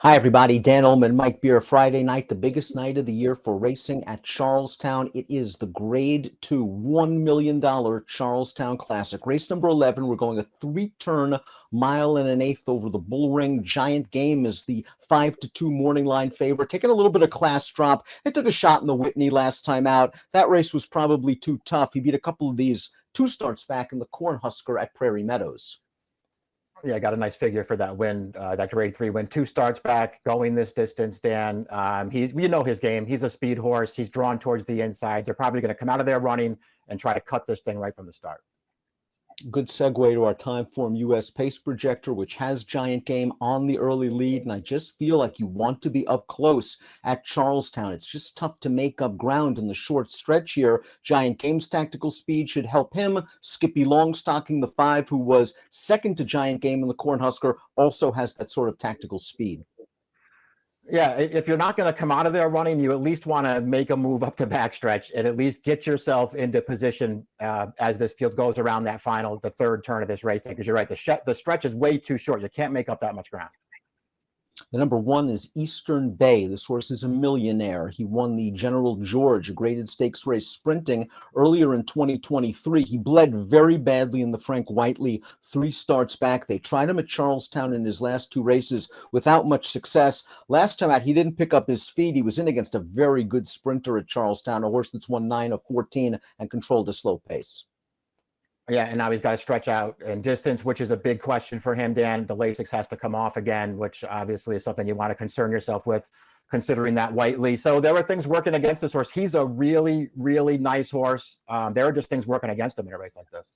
Hi, everybody. Dan Illman, Mike Beer. Friday night, the biggest night of the year for racing at Charlestown. It is the Grade 2 $1 million Charlestown Classic. Race number 11, we're going a three-turn mile and an eighth over the bull ring. Giant Game is the 5-2 morning line favorite, taking a little bit of class drop. It took a shot in the Whitney last time out. That race was probably too tough. He beat a couple of these two starts back in the Cornhusker at Prairie Meadows. Yeah, I got a nice figure for that win, that Grade 3 win. Two starts back, going this distance, Dan. We know his game. He's a speed horse. He's drawn towards the inside. They're probably going to come out of there running and try to cut this thing right from the start. Good segue to our Timeform US pace projector, which has Giant Game on the early lead. And I just feel like you want to be up close at Charlestown. It's just tough to make up ground in the short stretch here. Giant Game's tactical speed should help him. Skippy Longstocking, the 5, who was second to Giant Game in the Cornhusker, also has that sort of tactical speed. Yeah, if you're not going to come out of there running, you at least want to make a move up the backstretch and at least get yourself into position as this field goes around the third turn of this race. Because you're right, the stretch is way too short. You can't make up that much ground. The number 1 is Eastern Bay. This horse is a millionaire. He won the General George, a graded stakes race sprinting earlier in 2023. He bled very badly in the Frank Whiteley 3 starts back. They tried him at Charlestown in his last 2 races without much success. Last time out, he didn't pick up his feet. He was in against a very good sprinter at Charlestown, a horse that's won 9 of 14 and controlled a slow pace. Yeah, and now he's got to stretch out in distance, which is a big question for him, Dan. The Lasix has to come off again, which obviously is something you want to concern yourself with, considering that Whiteley. So there were things working against this horse. He's a really, really nice horse. There are just things working against him in a race like this.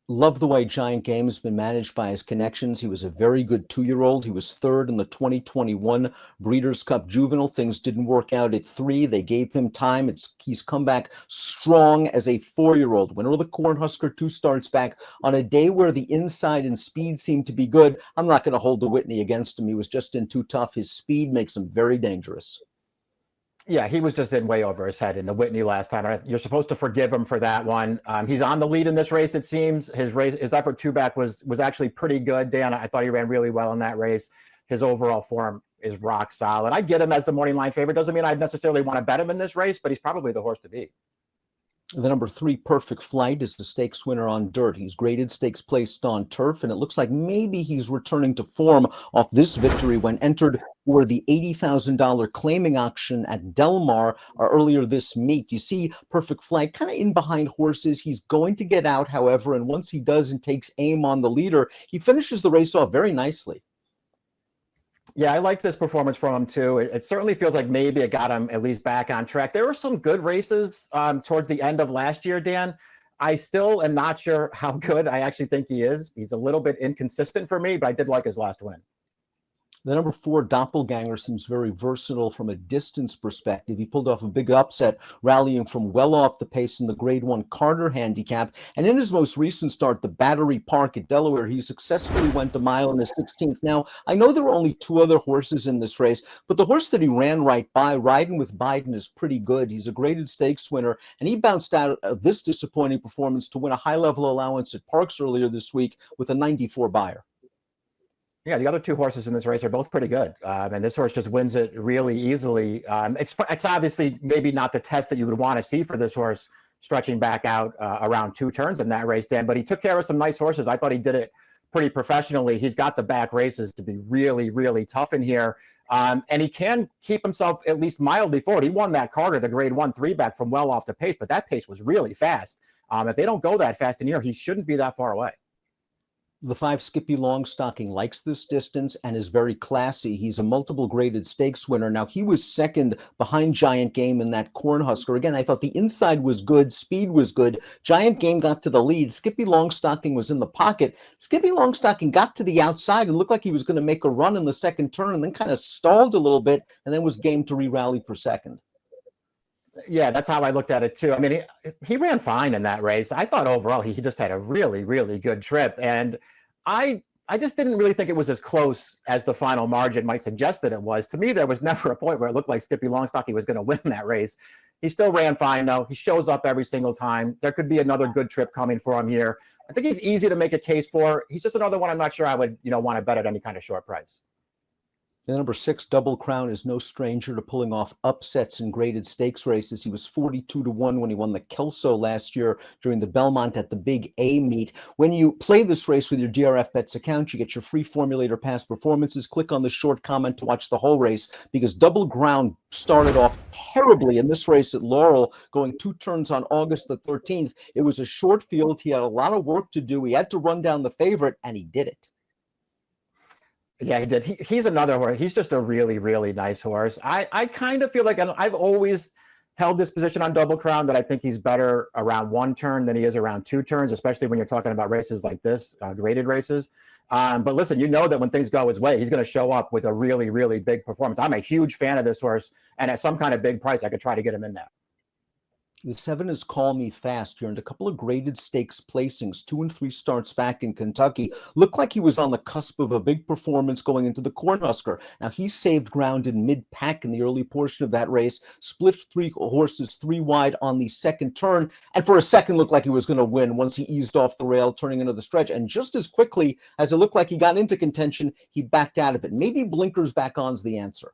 Love the way Giant Game has been managed by his connections. He was a very good 2-year-old. He was third in the 2021 Breeders' Cup Juvenile. Things didn't work out at 3. They gave him time. He's come back strong as a 4-year-old. Winner of the Cornhusker, 2 starts back on a day where the inside and speed seemed to be good. I'm not going to hold the Whitney against him. He was just in too tough. His speed makes him very dangerous. Yeah, he was just in way over his head in the Whitney last time. You're supposed to forgive him for that one. He's on the lead in this race, it seems. His effort 2 back was actually pretty good, Dan. I thought he ran really well in that race. His overall form is rock solid. I get him as the morning line favorite. Doesn't mean I'd necessarily want to bet him in this race, but he's probably the horse to beat. The number 3, Perfect Flight, is the stakes winner on dirt. He's graded stakes placed on turf, and it looks like maybe he's returning to form off this victory when entered for the $80,000 claiming auction at Del Mar earlier this meet. You see Perfect Flight kind of in behind horses. He's going to get out, however, and once he does and takes aim on the leader, he finishes the race off very nicely. Yeah, I like this performance from him too. It certainly feels like maybe it got him at least back on track. There were some good races towards the end of last year, Dan. I still am not sure how good I actually think he is. He's a little bit inconsistent for me, but I did like his last win. The number 4, Doppelganger, seems very versatile from a distance perspective. He pulled off a big upset, rallying from well off the pace in the Grade 1 Carter handicap. And in his most recent start, the Battery Park at Delaware, he successfully went a mile in his 16th. Now, I know there were only 2 other horses in this race, but the horse that he ran right by, Riding with Biden, is pretty good. He's a graded stakes winner, and he bounced out of this disappointing performance to win a high-level allowance at Parks earlier this week with a 94 buyer. Yeah, the other 2 horses in this race are both pretty good. And this horse just wins it really easily. It's obviously maybe not the test that you would want to see for this horse stretching back out around 2 turns in that race, Dan. But he took care of some nice horses. I thought he did it pretty professionally. He's got the back races to be really, really tough in here. And he can keep himself at least mildly forward. He won that Carter, the Grade 1 3-back, from well off the pace, but that pace was really fast. If they don't go that fast in here, he shouldn't be that far away. The 5, Skippy Longstocking, likes this distance and is very classy. He's a multiple graded stakes winner. Now, he was second behind Giant Game in that Cornhusker. Again, I thought the inside was good, speed was good. Giant Game got to the lead. Skippy Longstocking was in the pocket. Skippy Longstocking got to the outside and looked like he was going to make a run in the second turn and then kind of stalled a little bit and then was game to re-rally for second. Yeah, that's how I looked at it too. I mean, he ran fine in that race. I thought overall he just had a really, really good trip. And I just didn't really think it was as close as the final margin might suggest that it was. To me, there was never a point where it looked like Skippy Longstocking was going to win that race. He still ran fine, though. He shows up every single time. There could be another good trip coming for him here. I think he's easy to make a case for. He's just another one I'm not sure I would, want to bet at any kind of short price. The number 6 Double Crown is no stranger to pulling off upsets in graded stakes races. He was 42-1 when he won the Kelso last year during the Belmont at the Big A meet. When you play this race with your DRF Bets account, you get your free formulator past performances. Click on the short comment to watch the whole race, because Double Crown started off terribly in this race at Laurel, going 2 turns on August the 13th. It was a short field. He had a lot of work to do. He had to run down the favorite, and he did it. Yeah, he did. He's another horse. He's just a really, really nice horse. I kind of feel like I've always held this position on Double Crown, that I think he's better around 1 turn than he is around 2 turns, especially when you're talking about races like this, graded races. But listen, you know that when things go his way, he's going to show up with a really, really big performance. I'm a huge fan of this horse, and at some kind of big price, I could try to get him in there. The 7 is Call Me Fast. He earned a couple of graded stakes placings, 2 and 3 starts back in Kentucky. Looked like he was on the cusp of a big performance going into the Cornhusker. Now, he saved ground in mid-pack in the early portion of that race, split 3 horses 3 wide on the second turn, and for a second looked like he was going to win once he eased off the rail, turning into the stretch. And just as quickly as it looked like he got into contention, he backed out of it. Maybe blinkers back on's the answer.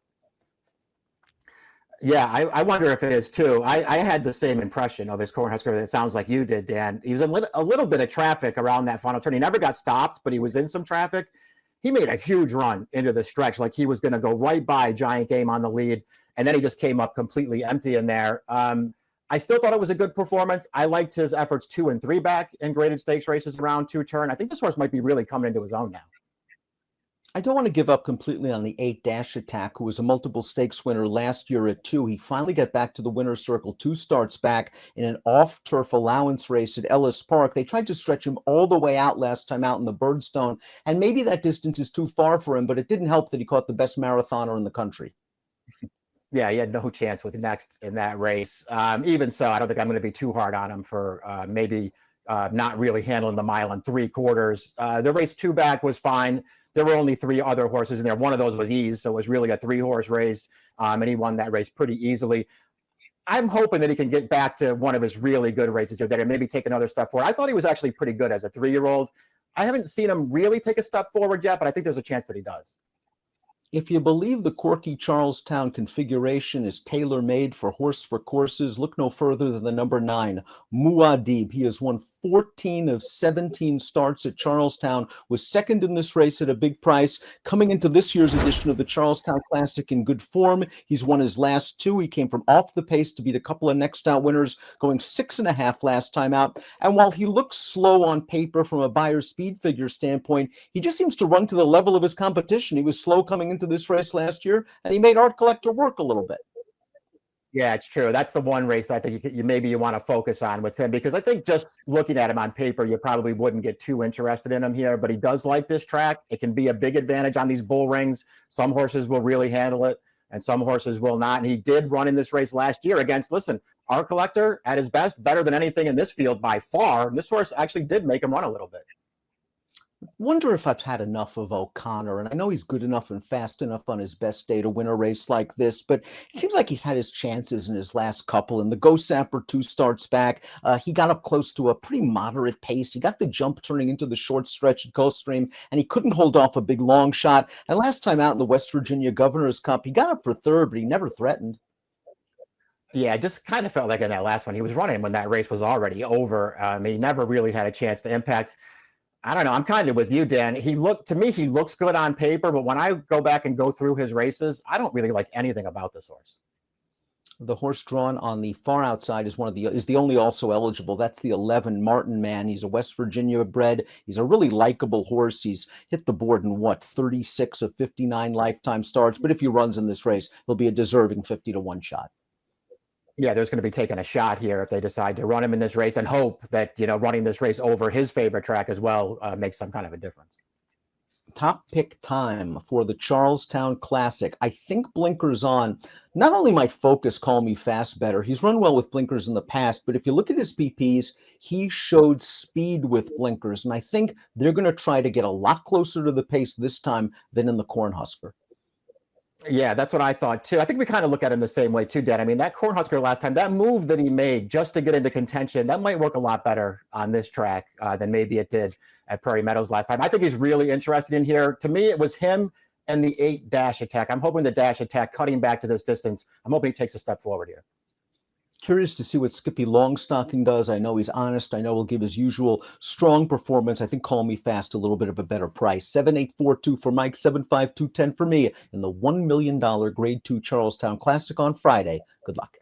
Yeah, I wonder if it is too. I had the same impression of his Cornhusker that it sounds like you did, Dan. He was in a little bit of traffic around that final turn. He never got stopped, but he was in some traffic. He made a huge run into the stretch, like he was going to go right by Giant Game on the lead, and then he just came up completely empty in there. I still thought it was a good performance. I liked his efforts 2 and 3 back in graded stakes races around 2 turn. I think this horse might be really coming into his own now. I don't want to give up completely on the 8 Dash Attack, who was a multiple stakes winner last year at 2. He finally got back to the winner's circle 2 starts back in an off-turf allowance race at Ellis Park. They tried to stretch him all the way out last time out in the Birdstone, and maybe that distance is too far for him, but it didn't help that he caught the best marathoner in the country. Yeah, he had no chance with Next in that race. Even so, I don't think I'm going to be too hard on him for maybe not really handling the mile and 3/4. The race 2 back was fine. There were only 3 other horses in there. One of those was Ease, so it was really a 3-horse race, and he won that race pretty easily. I'm hoping that he can get back to one of his really good races here, that he maybe take another step forward. I thought he was actually pretty good as a 3-year-old. I haven't seen him really take a step forward yet, but I think there's a chance that he does. If you believe the Corky Charlestown configuration is tailor-made for courses, look no further than the number 9, Muad'Dib. He has won 14 of 17 starts at Charlestown, was second in this race at a big price. Coming into this year's edition of the Charlestown Classic in good form, he's won his last 2. He came from off the pace to beat a couple of next out winners, going 6.5 last time out. And while he looks slow on paper from a Beyer speed figure standpoint, he just seems to run to the level of his competition. He was slow coming into this race last year, and he made Art Collector work a little bit. Yeah, it's true. That's the one race I think you want to focus on with him, because I think just looking at him on paper, you probably wouldn't get too interested in him here, but he does like this track. It can be a big advantage on these bull rings. Some horses will really handle it, and some horses will not. And he did run in this race last year against, listen, Art Collector at his best, better than anything in this field by far. And this horse actually did make him run a little bit. Wonder if I've had enough of O'Connor, and I know he's good enough and fast enough on his best day to win a race like this, but it seems like he's had his chances in his last couple. And the Ghost Sapper 2 starts back, he got up close to a pretty moderate pace. He got the jump turning into the short stretch at Gulfstream, and he couldn't hold off a big long shot. And last time out in the West Virginia Governor's Cup, he got up for 3rd, but he never threatened. Yeah, it just kind of felt like in that last one, he was running when that race was already over. He never really had a chance to impact. I don't know. I'm kind of with you, Dan. He looks good on paper, but when I go back and go through his races, I don't really like anything about this horse. The horse drawn on the far outside is the only also eligible. That's the 11 Martin Man. He's a West Virginia bred. He's a really likable horse. He's hit the board in 36 of 59 lifetime starts. But if he runs in this race, he'll be a deserving 50-1 shot. Yeah, there's going to be taking a shot here if they decide to run him in this race, and hope that, running this race over his favorite track as well makes some kind of a difference. Top pick time for the Charlestown Classic. I think blinkers on not only might focus Call Me Fast better. He's run well with blinkers in the past, but if you look at his PPs, he showed speed with blinkers. And I think they're going to try to get a lot closer to the pace this time than in the Cornhusker. Yeah, that's what I thought too. I think we kind of look at him the same way too, Dan. I mean, that Cornhusker last time, that move that he made just to get into contention, that might work a lot better on this track than maybe it did at Prairie Meadows last time. I think he's really interested in here. To me, it was him and the 8 Dash Attack. I'm hoping the Dash Attack, cutting back to this distance, I'm hoping he takes a step forward here. Curious to see what Skippy Longstocking does. I know he's honest. I know he'll give his usual strong performance. I think Call Me Fast a little bit of a better price. 7842 for Mike, 75210 for me in the $1 million Grade 2 Charlestown Classic on Friday. Good luck.